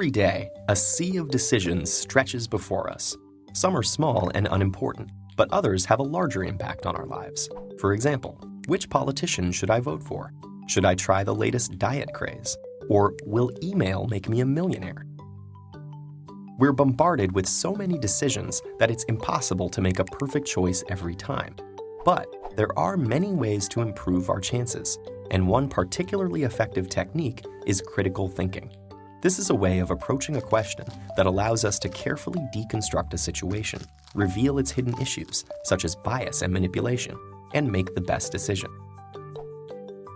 Every day, a sea of decisions stretches before us. Some are small and unimportant, but others have a larger impact on our lives. For example, which politician should I vote for? Should I try the latest diet craze? Or will email make me a millionaire? We're bombarded with so many decisions that it's impossible to make a perfect choice every time. But there are many ways to improve our chances, and one particularly effective technique is critical thinking. This is a way of approaching a question that allows us to carefully deconstruct a situation, reveal its hidden issues, such as bias and manipulation, and make the best decision.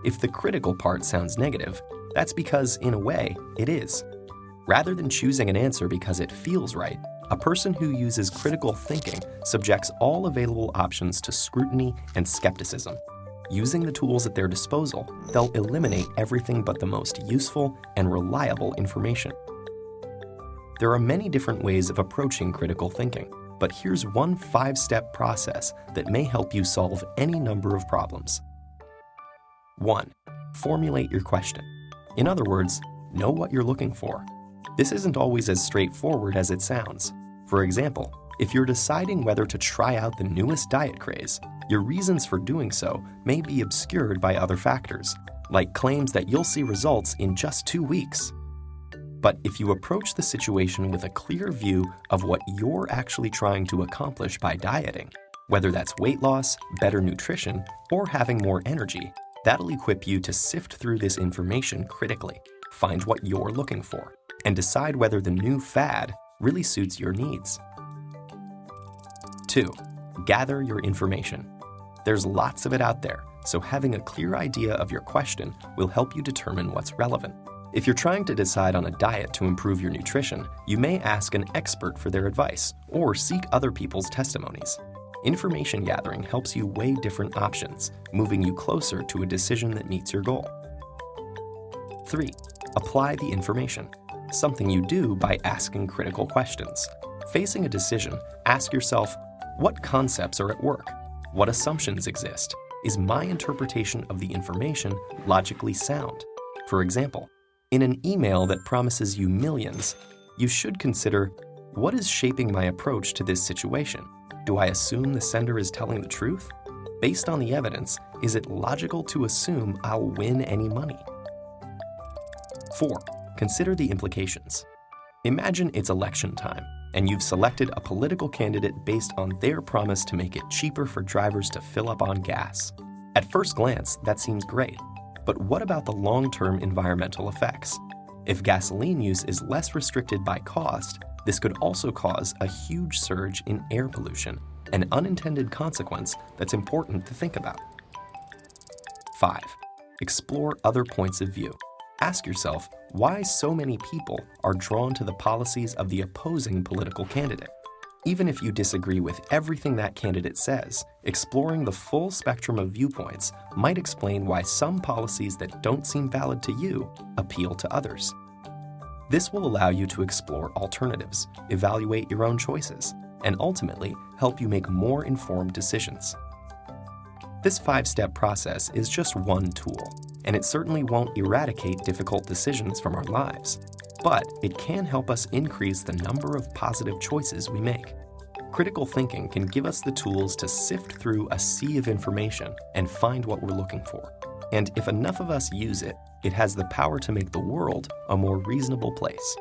If the critical part sounds negative, that's because, in a way, it is. Rather than choosing an answer because it feels right, a person who uses critical thinking subjects all available options to scrutiny and skepticism. Using the tools at their disposal, they'll eliminate everything but the most useful and reliable information. There are many different ways of approaching critical thinking, but here's one 5-step process that may help you solve any number of problems. 1. Formulate your question. In other words, know what you're looking for. This isn't always as straightforward as it sounds. For example, if you're deciding whether to try out the newest diet craze, your reasons for doing so may be obscured by other factors, like claims that you'll see results in just 2 weeks. But if you approach the situation with a clear view of what you're actually trying to accomplish by dieting, whether that's weight loss, better nutrition, or having more energy, that'll equip you to sift through this information critically, find what you're looking for, and decide whether the new fad really suits your needs. 2. Gather your information. There's lots of it out there, so having a clear idea of your question will help you determine what's relevant. If you're trying to decide on a diet to improve your nutrition, you may ask an expert for their advice or seek other people's testimonies. Information gathering helps you weigh different options, moving you closer to a decision that meets your goal. 3. Apply the information, something you do by asking critical questions. Facing a decision, ask yourself, what concepts are at work? What assumptions exist? Is my interpretation of the information logically sound? For example, in an email that promises you millions, you should consider, what is shaping my approach to this situation? Do I assume the sender is telling the truth? Based on the evidence, is it logical to assume I'll win any money? 4. Consider the implications. Imagine it's election time, and you've selected a political candidate based on their promise to make it cheaper for drivers to fill up on gas. At first glance, that seems great. But what about the long-term environmental effects? If gasoline use is less restricted by cost, this could also cause a huge surge in air pollution, an unintended consequence that's important to think about. 5. Explore other points of view. Ask yourself why so many people are drawn to the policies of the opposing political candidate. Even if you disagree with everything that candidate says, exploring the full spectrum of viewpoints might explain why some policies that don't seem valid to you appeal to others. This will allow you to explore alternatives, evaluate your own choices, and ultimately help you make more informed decisions. This 5-step process is just one tool, and it certainly won't eradicate difficult decisions from our lives, but it can help us increase the number of positive choices we make. Critical thinking can give us the tools to sift through a sea of information and find what we're looking for. And if enough of us use it, it has the power to make the world a more reasonable place.